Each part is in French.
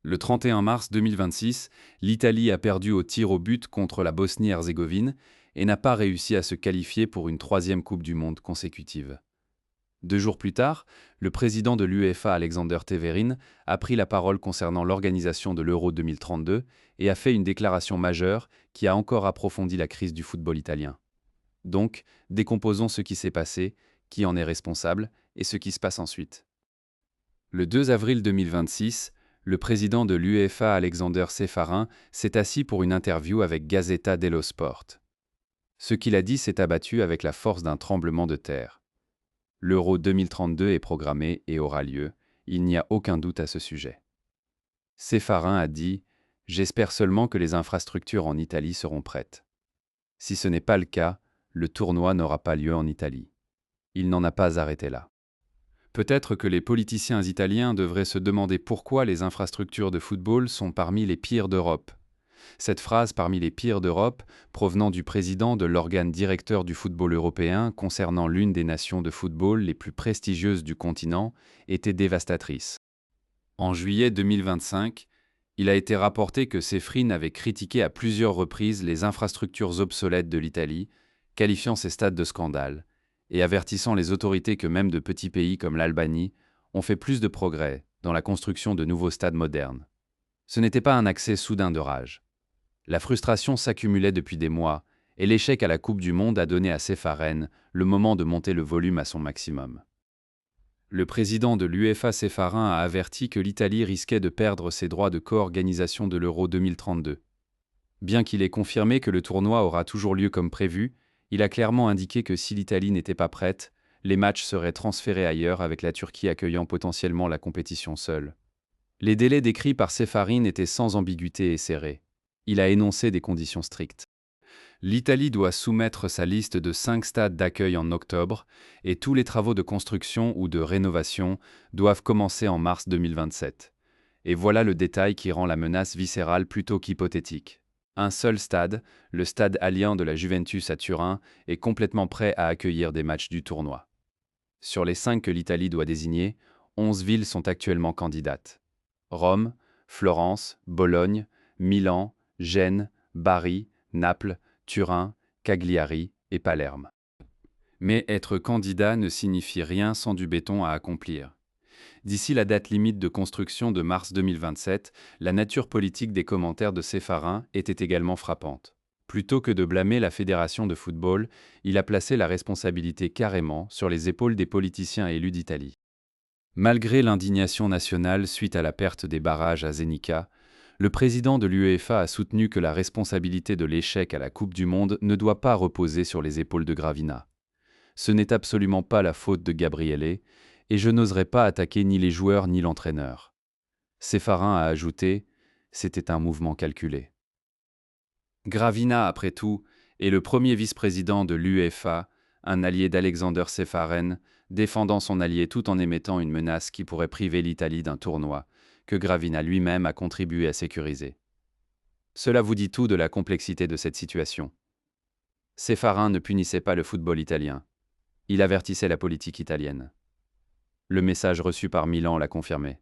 Le 31 mars 2026, l'Italie a perdu au tir au but contre la Bosnie-Herzégovine et n'a pas réussi à se qualifier pour une troisième Coupe du Monde consécutive. 2 jours plus tard, le président de l'UEFA, Aleksander Čeferin, a pris la parole concernant l'organisation de l'Euro 2032 et a fait une déclaration majeure qui a encore approfondi la crise du football italien. Donc, décomposons ce qui s'est passé, qui en est responsable et ce qui se passe ensuite. Le 2 avril 2026, le président de l'UEFA, Aleksander Čeferin, s'est assis pour une interview avec Gazzetta dello Sport. Ce qu'il a dit s'est abattu avec la force d'un tremblement de terre. L'Euro 2032 est programmé et aura lieu, il n'y a aucun doute à ce sujet. Čeferin a dit « J'espère seulement que les infrastructures en Italie seront prêtes. Si ce n'est pas le cas, le tournoi n'aura pas lieu en Italie. » Il n'en a pas arrêté là. Peut-être que les politiciens italiens devraient se demander pourquoi les infrastructures de football sont parmi les pires d'Europe. Cette phrase « parmi les pires d'Europe » provenant du président de l'organe directeur du football européen concernant l'une des nations de football les plus prestigieuses du continent était dévastatrice. En juillet 2025, il a été rapporté que Čeferin avait critiqué à plusieurs reprises les infrastructures obsolètes de l'Italie, qualifiant ces stades de scandale, et avertissant les autorités que même de petits pays comme l'Albanie ont fait plus de progrès dans la construction de nouveaux stades modernes. Ce n'était pas un accès soudain de rage. La frustration s'accumulait depuis des mois, et l'échec à la Coupe du Monde a donné à Čeferin le moment de monter le volume à son maximum. Le président de l'UEFA, Čeferin, a averti que l'Italie risquait de perdre ses droits de co-organisation de l'Euro 2032. Bien qu'il ait confirmé que le tournoi aura toujours lieu comme prévu, il a clairement indiqué que si l'Italie n'était pas prête, les matchs seraient transférés ailleurs avec la Turquie accueillant potentiellement la compétition seule. Les délais décrits par Čeferin étaient sans ambiguïté et serrés. Il a énoncé des conditions strictes. L'Italie doit soumettre sa liste de 5 stades d'accueil en octobre et tous les travaux de construction ou de rénovation doivent commencer en mars 2027. Et voilà le détail qui rend la menace viscérale plutôt qu'hypothétique. Un seul stade, le stade Allianz de la Juventus à Turin, est complètement prêt à accueillir des matchs du tournoi. Sur les 5 que l'Italie doit désigner, 11 villes sont actuellement candidates. Rome, Florence, Bologne, Milan, Gênes, Bari, Naples, Turin, Cagliari et Palerme. Mais être candidat ne signifie rien sans du béton à accomplir. D'ici la date limite de construction de mars 2027, la nature politique des commentaires de Čeferin était également frappante. Plutôt que de blâmer la fédération de football, il a placé la responsabilité carrément sur les épaules des politiciens élus d'Italie. Malgré l'indignation nationale suite à la perte des barrages à Zenica, le président de l'UEFA a soutenu que la responsabilité de l'échec à la Coupe du Monde ne doit pas reposer sur les épaules de Gravina. Ce n'est absolument pas la faute de Gabriele, et je n'oserais pas attaquer ni les joueurs ni l'entraîneur. Čeferin a ajouté « C'était un mouvement calculé ». Gravina, après tout, est le premier vice-président de l'UEFA, un allié d'Aleksander Čeferin, défendant son allié tout en émettant une menace qui pourrait priver l'Italie d'un tournoi, que Gravina lui-même a contribué à sécuriser. Cela vous dit tout de la complexité de cette situation. Čeferin ne punissait pas le football italien. Il avertissait la politique italienne. Le message reçu par Milan l'a confirmé.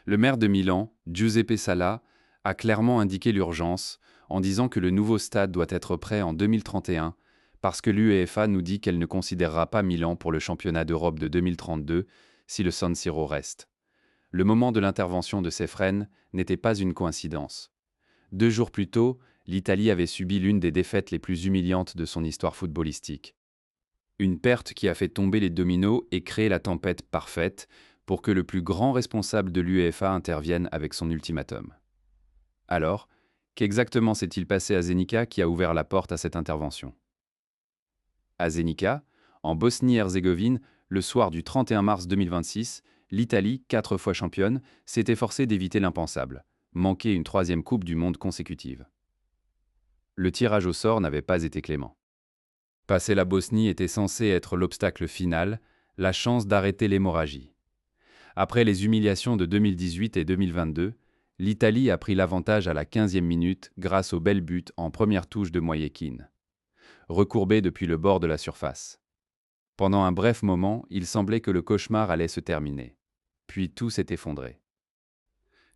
Le maire de Milan, Giuseppe Sala, a clairement indiqué l'urgence en disant que le nouveau stade doit être prêt en 2031 parce que l'UEFA nous dit qu'elle ne considérera pas Milan pour le championnat d'Europe de 2032 si le San Siro reste. Le moment de l'intervention de Čeferin n'était pas une coïncidence. 2 jours plus tôt, l'Italie avait subi l'une des défaites les plus humiliantes de son histoire footballistique. Une perte qui a fait tomber les dominos et créé la tempête parfaite pour que le plus grand responsable de l'UEFA intervienne avec son ultimatum. Alors, qu'exactement s'est-il passé à Zenica qui a ouvert la porte à cette intervention? À Zenica, en Bosnie-Herzégovine, le soir du 31 mars 2026, l'Italie, 4 fois championne, s'est efforcée d'éviter l'impensable, manquer une 3e Coupe du Monde consécutive. Le tirage au sort n'avait pas été clément. Passer la Bosnie était censé être l'obstacle final, la chance d'arrêter l'hémorragie. Après les humiliations de 2018 et 2022, l'Italie a pris l'avantage à la 15e minute grâce au bel but en première touche de Moïekine, recourbé depuis le bord de la surface. Pendant un bref moment, il semblait que le cauchemar allait se terminer. Puis tout s'est effondré.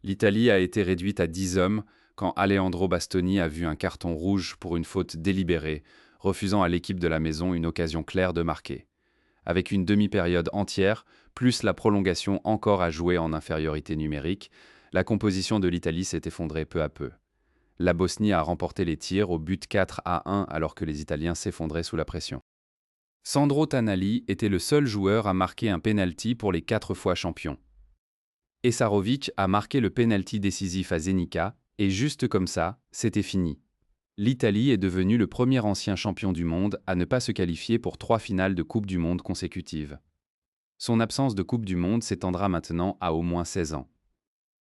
L'Italie a été réduite à 10 hommes quand Alejandro Bastoni a vu un carton rouge pour une faute délibérée, refusant à l'équipe de la maison une occasion claire de marquer. Avec une demi-période entière, plus la prolongation encore à jouer en infériorité numérique, la composition de l'Italie s'est effondrée peu à peu. La Bosnie a remporté les tirs au but 4-1 alors que les Italiens s'effondraient sous la pression. Sandro Tonali était le seul joueur à marquer un penalty pour les 4 fois champions. Essarovic a marqué le penalty décisif à Zenica, et juste comme ça, c'était fini. L'Italie est devenue le premier ancien champion du monde à ne pas se qualifier pour 3 finales de Coupe du Monde consécutives. Son absence de Coupe du Monde s'étendra maintenant à au moins 16 ans.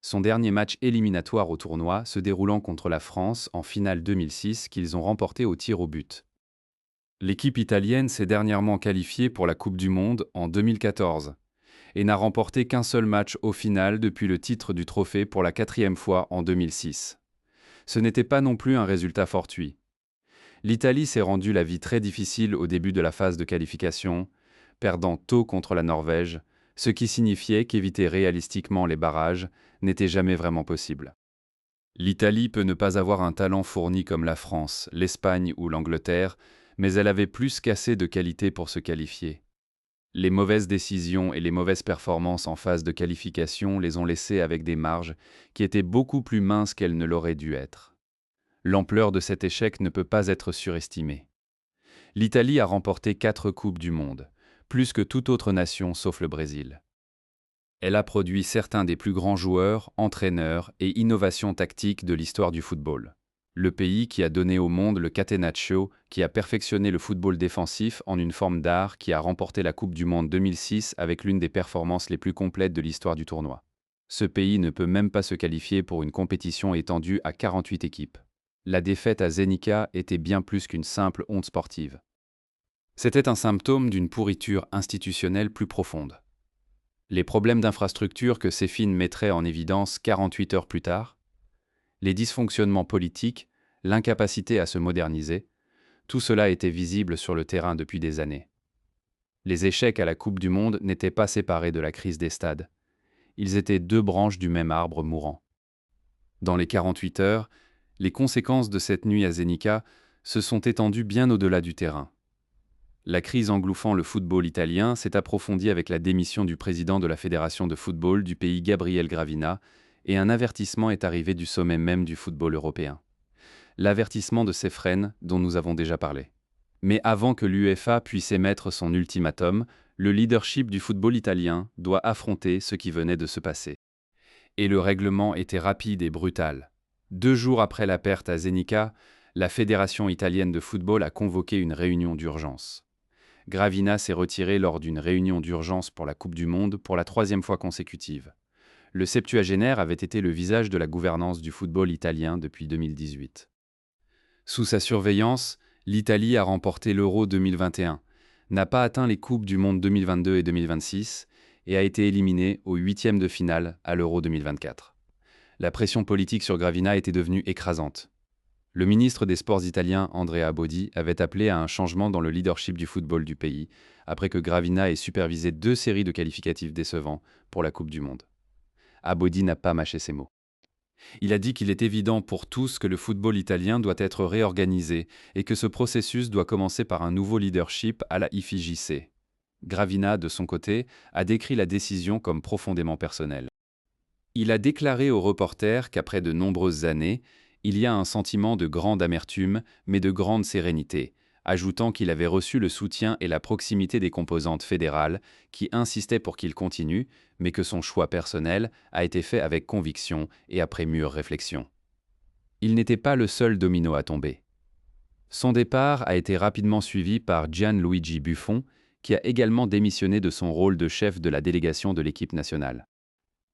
Son dernier match éliminatoire au tournoi se déroulant contre la France en finale 2006 qu'ils ont remporté au tir au but. L'équipe italienne s'est dernièrement qualifiée pour la Coupe du Monde en 2014 et n'a remporté qu'un seul match au final depuis le titre du trophée pour la 4e fois en 2006. Ce n'était pas non plus un résultat fortuit. L'Italie s'est rendu la vie très difficile au début de la phase de qualification, perdant tôt contre la Norvège, ce qui signifiait qu'éviter réalistiquement les barrages n'était jamais vraiment possible. L'Italie peut ne pas avoir un talent fourni comme la France, l'Espagne ou l'Angleterre, mais elle avait plus qu'assez de qualité pour se qualifier. Les mauvaises décisions et les mauvaises performances en phase de qualification les ont laissées avec des marges qui étaient beaucoup plus minces qu'elles ne l'auraient dû être. L'ampleur de cet échec ne peut pas être surestimée. L'Italie a remporté 4 Coupes du Monde, plus que toute autre nation sauf le Brésil. Elle a produit certains des plus grands joueurs, entraîneurs et innovations tactiques de l'histoire du football. Le pays qui a donné au monde le catenaccio, qui a perfectionné le football défensif en une forme d'art, qui a remporté la Coupe du Monde 2006 avec l'une des performances les plus complètes de l'histoire du tournoi. Ce pays ne peut même pas se qualifier pour une compétition étendue à 48 équipes. La défaite à Zenica était bien plus qu'une simple honte sportive. C'était un symptôme d'une pourriture institutionnelle plus profonde. Les problèmes d'infrastructure que Céphine mettrait en évidence 48 heures plus tard, les dysfonctionnements politiques, l'incapacité à se moderniser, tout cela était visible sur le terrain depuis des années. Les échecs à la Coupe du Monde n'étaient pas séparés de la crise des stades. Ils étaient 2 branches du même arbre mourant. Dans les 48 heures, les conséquences de cette nuit à Zenica se sont étendues bien au-delà du terrain. La crise englouffant le football italien s'est approfondie avec la démission du président de la Fédération de football du pays Gabriel Gravina, et un avertissement est arrivé du sommet même du football européen. L'avertissement de Ceferin dont nous avons déjà parlé. Mais avant que l'UEFA puisse émettre son ultimatum, le leadership du football italien doit affronter ce qui venait de se passer. Et le règlement était rapide et brutal. 2 jours après la perte à Zenica, la Fédération italienne de football a convoqué une réunion d'urgence. Gravina s'est retiré lors d'une réunion d'urgence pour la Coupe du Monde pour la 3e fois consécutive. Le septuagénaire avait été le visage de la gouvernance du football italien depuis 2018. Sous sa surveillance, l'Italie a remporté l'Euro 2021, n'a pas atteint les Coupes du Monde 2022 et 2026 et a été éliminée aux 8e de finale à l'Euro 2024. La pression politique sur Gravina était devenue écrasante. Le ministre des Sports italien Andrea Bodi avait appelé à un changement dans le leadership du football du pays, après que Gravina ait supervisé 2 séries de qualificatifs décevants pour la Coupe du Monde. Abodi n'a pas mâché ses mots. Il a dit qu'il est évident pour tous que le football italien doit être réorganisé et que ce processus doit commencer par un nouveau leadership à la IFIJC. Gravina, de son côté, a décrit la décision comme profondément personnelle. Il a déclaré aux reporters qu'après de nombreuses années, il y a un sentiment de grande amertume, mais de grande sérénité, ajoutant qu'il avait reçu le soutien et la proximité des composantes fédérales qui insistaient pour qu'il continue, mais que son choix personnel a été fait avec conviction et après mûre réflexion. Il n'était pas le seul domino à tomber. Son départ a été rapidement suivi par Gianluigi Buffon, qui a également démissionné de son rôle de chef de la délégation de l'équipe nationale.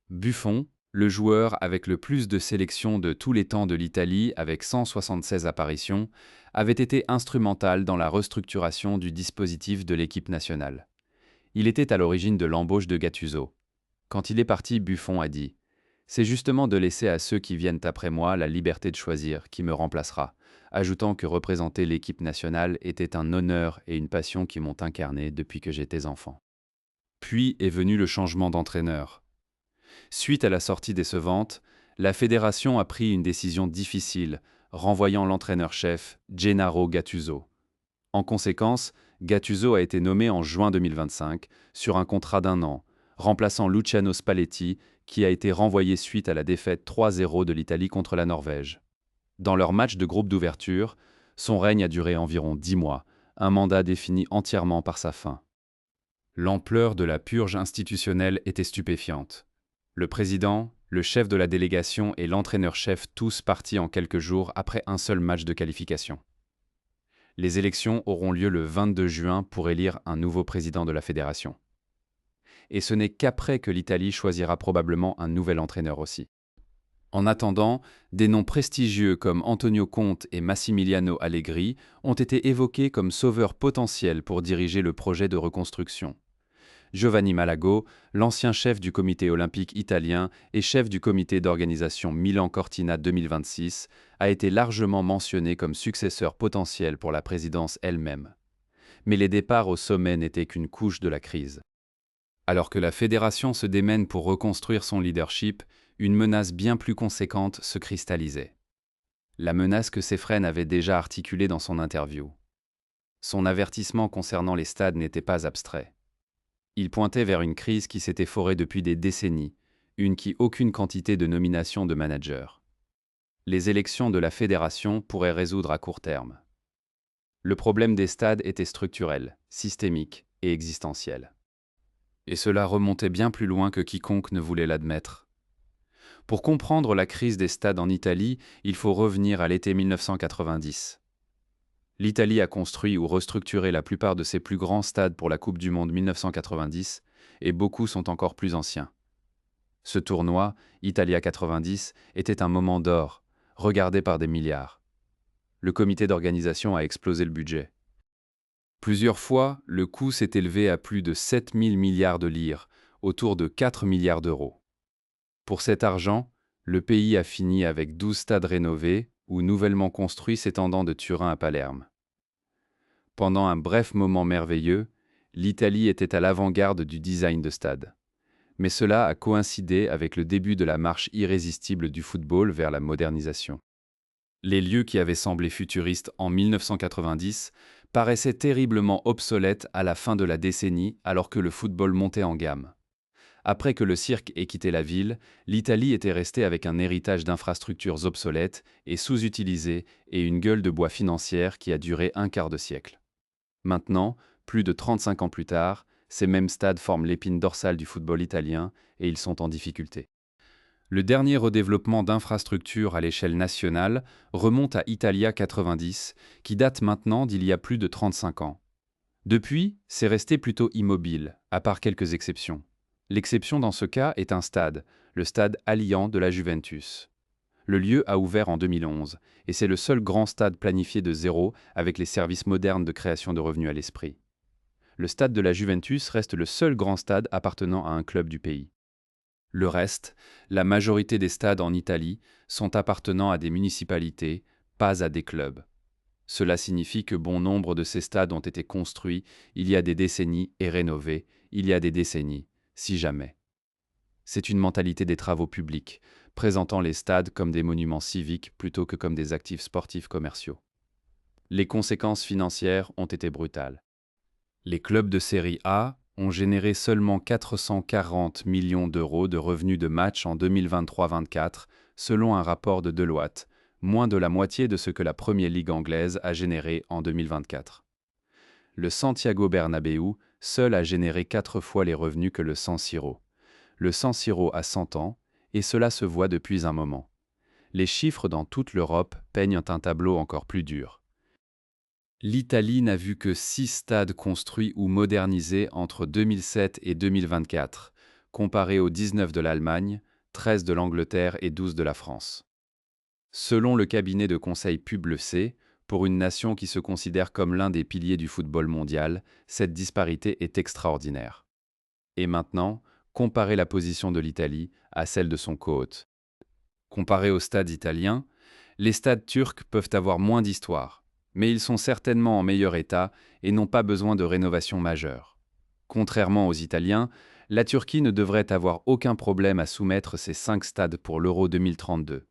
Buffon, le joueur avec le plus de sélections de tous les temps de l'Italie avec 176 apparitions, avait été instrumental dans la restructuration du dispositif de l'équipe nationale. Il était à l'origine de l'embauche de Gattuso. Quand il est parti, Buffon a dit « C'est justement de laisser à ceux qui viennent après moi la liberté de choisir qui me remplacera », ajoutant que représenter l'équipe nationale était un honneur et une passion qui m'ont incarné depuis que j'étais enfant. Puis est venu le changement d'entraîneur. Suite à la sortie décevante, la fédération a pris une décision difficile, renvoyant l'entraîneur-chef Gennaro Gattuso. En conséquence, Gattuso a été nommé en juin 2025 sur un contrat d'1 an, remplaçant Luciano Spalletti, qui a été renvoyé suite à la défaite 3-0 de l'Italie contre la Norvège. Dans leur match de groupe d'ouverture, son règne a duré environ 10 mois, un mandat défini entièrement par sa fin. L'ampleur de la purge institutionnelle était stupéfiante. Le président, le chef de la délégation et l'entraîneur-chef tous partis en quelques jours après un seul match de qualification. Les élections auront lieu le 22 juin pour élire un nouveau président de la fédération. Et ce n'est qu'après que l'Italie choisira probablement un nouvel entraîneur aussi. En attendant, des noms prestigieux comme Antonio Conte et Massimiliano Allegri ont été évoqués comme sauveurs potentiels pour diriger le projet de reconstruction. Giovanni Malago, l'ancien chef du comité olympique italien et chef du comité d'organisation Milan-Cortina 2026, a été largement mentionné comme successeur potentiel pour la présidence elle-même. Mais les départs au sommet n'étaient qu'une couche de la crise. Alors que la fédération se démène pour reconstruire son leadership, une menace bien plus conséquente se cristallisait. La menace que Sefren avait déjà articulée dans son interview. Son avertissement concernant les stades n'était pas abstrait. Il pointait vers une crise qui s'était forée depuis des décennies, une qui aucune quantité de nomination de manager. Les élections de la fédération pourraient résoudre à court terme. Le problème des stades était structurel, systémique et existentiel. Et cela remontait bien plus loin que quiconque ne voulait l'admettre. Pour comprendre la crise des stades en Italie, il faut revenir à l'été 1990. L'Italie a construit ou restructuré la plupart de ses plus grands stades pour la Coupe du Monde 1990, et beaucoup sont encore plus anciens. Ce tournoi, Italia 90, était un moment d'or, regardé par des milliards. Le comité d'organisation a explosé le budget. Plusieurs fois, le coût s'est élevé à plus de 7 000 milliards de lire, autour de 4 milliards d'euros. Pour cet argent, le pays a fini avec 12 stades rénovés ou nouvellement construits s'étendant de Turin à Palerme. Pendant un bref moment merveilleux, l'Italie était à l'avant-garde du design de stade. Mais cela a coïncidé avec le début de la marche irrésistible du football vers la modernisation. Les lieux qui avaient semblé futuristes en 1990 paraissaient terriblement obsolètes à la fin de la décennie alors que le football montait en gamme. Après que le cirque ait quitté la ville, l'Italie était restée avec un héritage d'infrastructures obsolètes et sous-utilisées et une gueule de bois financière qui a duré un quart de siècle. Maintenant, plus de 35 ans plus tard, ces mêmes stades forment l'épine dorsale du football italien et ils sont en difficulté. Le dernier redéveloppement d'infrastructures à l'échelle nationale remonte à Italia 90, qui date maintenant d'il y a plus de 35 ans. Depuis, c'est resté plutôt immobile, à part quelques exceptions. L'exception dans ce cas est un stade, le stade Allianz de la Juventus. Le lieu a ouvert en 2011, et c'est le seul grand stade planifié de zéro avec les services modernes de création de revenus à l'esprit. Le stade de la Juventus reste le seul grand stade appartenant à un club du pays. Le reste, la majorité des stades en Italie, sont appartenant à des municipalités, pas à des clubs. Cela signifie que bon nombre de ces stades ont été construits il y a des décennies et rénovés il y a des décennies, si jamais. C'est une mentalité des travaux publics, présentant les stades comme des monuments civiques plutôt que comme des actifs sportifs commerciaux. Les conséquences financières ont été brutales. Les clubs de série A ont généré seulement 440 millions d'euros de revenus de match en 2023-24, selon un rapport de Deloitte, moins de la moitié de ce que la Premier Ligue anglaise a généré en 2024. Le Santiago Bernabéu seul a généré 4 fois les revenus que le San Siro. Le San Siro a 100 ans, et cela se voit depuis un moment. Les chiffres dans toute l'Europe peignent un tableau encore plus dur. L'Italie n'a vu que 6 stades construits ou modernisés entre 2007 et 2024, comparé aux 19 de l'Allemagne, 13 de l'Angleterre et 12 de la France. Selon le cabinet de conseil PubLC, pour une nation qui se considère comme l'un des piliers du football mondial, cette disparité est extraordinaire. Et maintenant, comparez la position de l'Italie à celle de son co-hôte. Comparés aux stades italiens, les stades turcs peuvent avoir moins d'histoire, mais ils sont certainement en meilleur état et n'ont pas besoin de rénovation majeure. Contrairement aux Italiens, La Turquie ne devrait avoir aucun problème à soumettre ses 5 stades pour l'Euro 2032.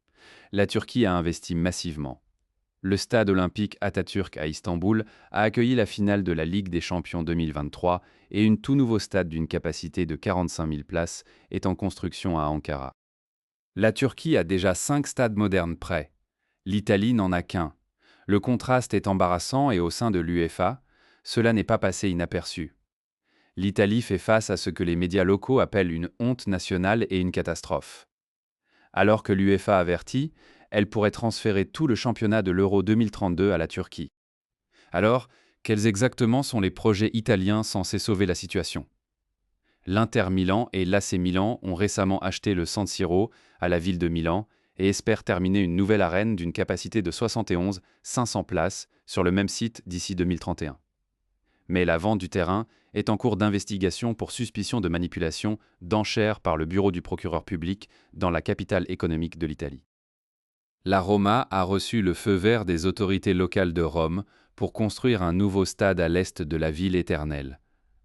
La Turquie a investi massivement. Le stade olympique Atatürk à Istanbul a accueilli la finale de la Ligue des Champions 2023 et un tout nouveau stade d'une capacité de 45 000 places est en construction à Ankara. La Turquie a déjà 5 stades modernes prêts. L'Italie n'en a qu'un. Le contraste est embarrassant et au sein de l'UEFA, cela n'est pas passé inaperçu. L'Italie fait face à ce que les médias locaux appellent une honte nationale et une catastrophe. Alors que l'UEFA avertit, elle pourrait transférer tout le championnat de l'Euro 2032 à la Turquie. Alors, quels exactement sont les projets italiens censés sauver la situation? L'Inter Milan et l'AC Milan ont récemment acheté le San Siro à la ville de Milan et espèrent terminer une nouvelle arène d'une capacité de 71 500 places sur le même site d'ici 2031. Mais la vente du terrain est en cours d'investigation pour suspicion de manipulation d'enchères par le bureau du procureur public dans la capitale économique de l'Italie. La Roma a reçu le feu vert des autorités locales de Rome pour construire un nouveau stade à l'est de la ville éternelle.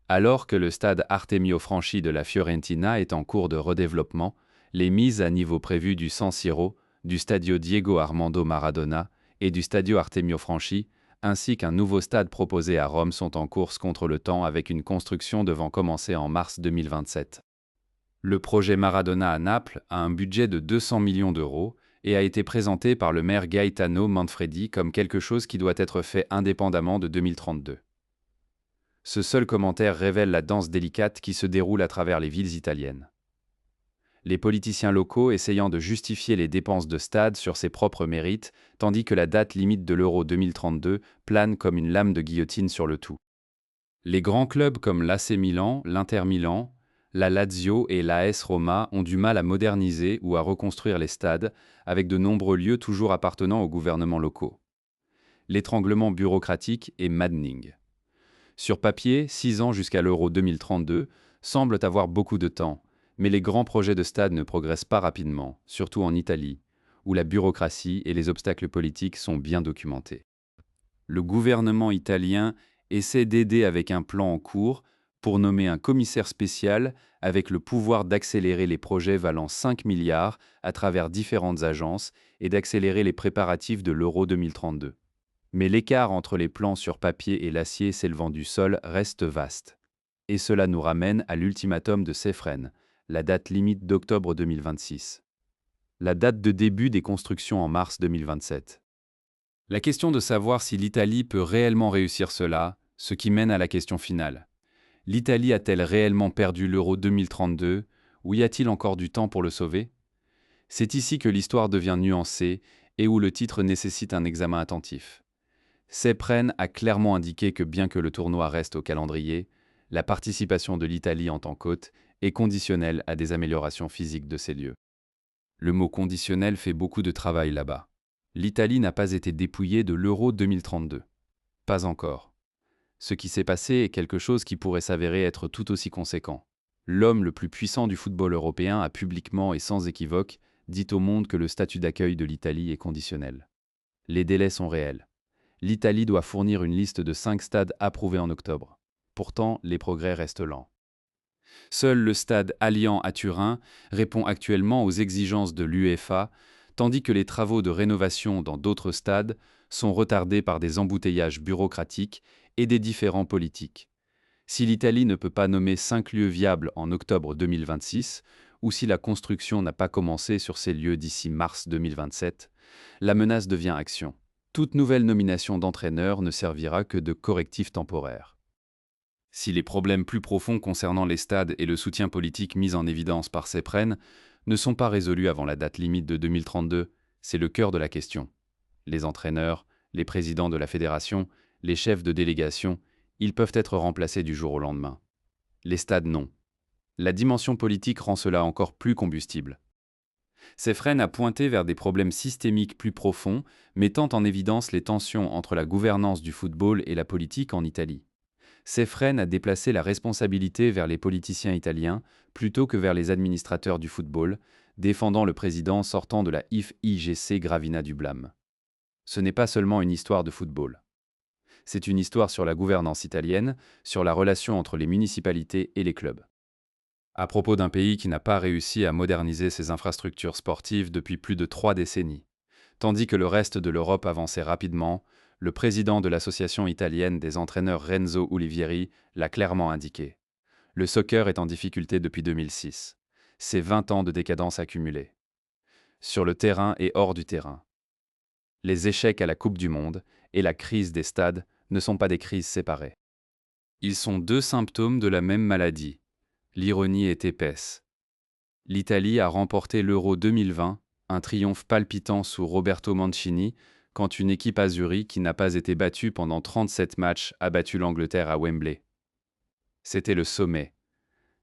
Alors que le stade Artemio Franchi de la Fiorentina est en cours de redéveloppement, les mises à niveau prévues du San Siro, du Stadio Diego Armando Maradona et du Stadio Artemio Franchi, ainsi qu'un nouveau stade proposé à Rome sont en course contre le temps avec une construction devant commencer en mars 2027. Le projet Maradona à Naples a un budget de 200 millions d'euros et a été présenté par le maire Gaetano Manfredi comme quelque chose qui doit être fait indépendamment de 2032. Ce seul commentaire révèle la danse délicate qui se déroule à travers les villes italiennes. Les politiciens locaux essayant de justifier les dépenses de stade sur ses propres mérites, tandis que la date limite de l'Euro 2032 plane comme une lame de guillotine sur le tout. Les grands clubs comme l'AC Milan, l'Inter Milan, la Lazio et l'AS Roma ont du mal à moderniser ou à reconstruire les stades, avec de nombreux lieux toujours appartenant aux gouvernements locaux. L'étranglement bureaucratique est maddening. Sur papier, 6 ans jusqu'à l'Euro 2032 semblent avoir beaucoup de temps, mais les grands projets de stade ne progressent pas rapidement, surtout en Italie, où la bureaucratie et les obstacles politiques sont bien documentés. Le gouvernement italien essaie d'aider avec un plan en cours pour nommer un commissaire spécial avec le pouvoir d'accélérer les projets valant 5 milliards à travers différentes agences et d'accélérer les préparatifs de l'Euro 2032. Mais l'écart entre les plans sur papier et l'acier s'élevant du sol reste vaste. Et cela nous ramène à l'ultimatum de Cefren, la date limite d'octobre 2026. La date de début des constructions en mars 2027. La question de savoir si l'Italie peut réellement réussir cela, ce qui mène à la question finale. L'Italie a-t-elle réellement perdu l'Euro 2032, ou y a-t-il encore du temps pour le sauver? C'est ici que l'histoire devient nuancée et où le titre nécessite un examen attentif. Cefren a clairement indiqué que bien que le tournoi reste au calendrier, la participation de l'Italie en tant qu'hôte est conditionnelle à des améliorations physiques de ces lieux. Le mot conditionnel fait beaucoup de travail là-bas. L'Italie n'a pas été dépouillée de l'Euro 2032. Pas encore. Ce qui s'est passé est quelque chose qui pourrait s'avérer être tout aussi conséquent. L'homme le plus puissant du football européen a publiquement et sans équivoque dit au monde que le statut d'accueil de l'Italie est conditionnel. Les délais sont réels. L'Italie doit fournir une liste de 5 stades approuvés en octobre. Pourtant, les progrès restent lents. Seul le stade Allianz à Turin répond actuellement aux exigences de l'UEFA, tandis que les travaux de rénovation dans d'autres stades sont retardés par des embouteillages bureaucratiques et des différends politiques. Si l'Italie ne peut pas nommer 5 lieux viables en octobre 2026, ou si la construction n'a pas commencé sur ces lieux d'ici mars 2027, la menace devient action. Toute nouvelle nomination d'entraîneur ne servira que de correctif temporaire. Si les problèmes plus profonds concernant les stades et le soutien politique mis en évidence par Cefren ne sont pas résolus avant la date limite de 2032, c'est le cœur de la question. Les entraîneurs, les présidents de la fédération, les chefs de délégation, ils peuvent être remplacés du jour au lendemain. Les stades, non. La dimension politique rend cela encore plus combustible. Cefren a pointé vers des problèmes systémiques plus profonds, mettant en évidence les tensions entre la gouvernance du football et la politique en Italie. Cefren a déplacé la responsabilité vers les politiciens italiens plutôt que vers les administrateurs du football, défendant le président sortant de la FIGC Gravina du blâme. Ce n'est pas seulement une histoire de football. C'est une histoire sur la gouvernance italienne, sur la relation entre les municipalités et les clubs. À propos d'un pays qui n'a pas réussi à moderniser ses infrastructures sportives depuis plus de 3 décennies. Tandis que le reste de l'Europe avançait rapidement, le président de l'association italienne des entraîneurs Renzo Olivieri l'a clairement indiqué. Le soccer est en difficulté depuis 2006. C'est 20 ans de décadence accumulée. Sur le terrain et hors du terrain. Les échecs à la Coupe du Monde et la crise des stades ne sont pas des crises séparées. Ils sont deux symptômes de la même maladie. L'ironie est épaisse. L'Italie a remporté l'Euro 2020, un triomphe palpitant sous Roberto Mancini, quand une équipe azurie qui n'a pas été battue pendant 37 matchs a battu l'Angleterre à Wembley. C'était le sommet.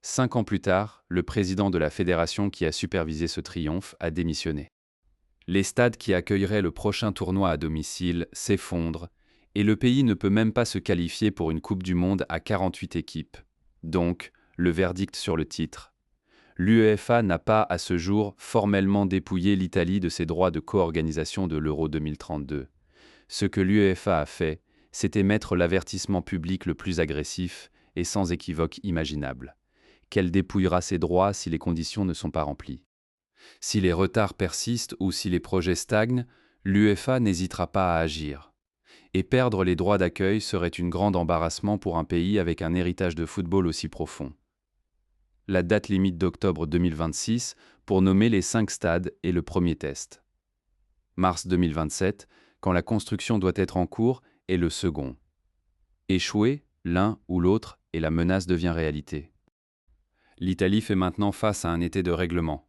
5 ans plus tard, le président de la fédération qui a supervisé ce triomphe a démissionné. Les stades qui accueilleraient le prochain tournoi à domicile s'effondrent, et le pays ne peut même pas se qualifier pour une Coupe du Monde à 48 équipes. Donc, le verdict sur le titre. L'UEFA n'a pas, à ce jour, formellement dépouillé l'Italie de ses droits de co-organisation de l'Euro 2032. Ce que l'UEFA a fait, c'est émettre l'avertissement public le plus agressif et sans équivoque imaginable, qu'elle dépouillera ses droits si les conditions ne sont pas remplies. Si les retards persistent ou si les projets stagnent, l'UEFA n'hésitera pas à agir. Et perdre les droits d'accueil serait un grand embarrassement pour un pays avec un héritage de football aussi profond. La date limite d'octobre 2026 pour nommer les 5 stades est le premier test. Mars 2027, quand la construction doit être en cours, est le second. Échouer, l'un ou l'autre, et la menace devient réalité. L'Italie fait maintenant face à un été de règlement.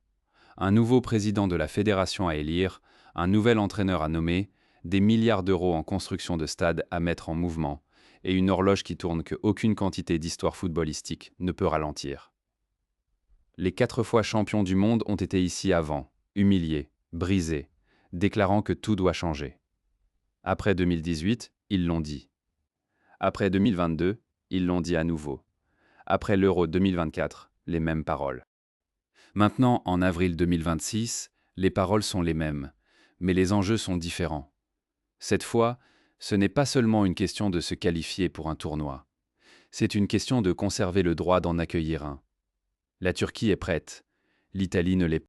Un nouveau président de la fédération à élire, un nouvel entraîneur à nommer, des milliards d'euros en construction de stades à mettre en mouvement, et une horloge qui tourne qu'aucune quantité d'histoire footballistique ne peut ralentir. Les 4 fois champions du monde ont été ici avant, humiliés, brisés, déclarant que tout doit changer. Après 2018, ils l'ont dit. Après 2022, ils l'ont dit à nouveau. Après l'Euro 2024, les mêmes paroles. Maintenant, en avril 2026, les paroles sont les mêmes, mais les enjeux sont différents. Cette fois, ce n'est pas seulement une question de se qualifier pour un tournoi. C'est une question de conserver le droit d'en accueillir un. La Turquie est prête, l'Italie ne l'est pas.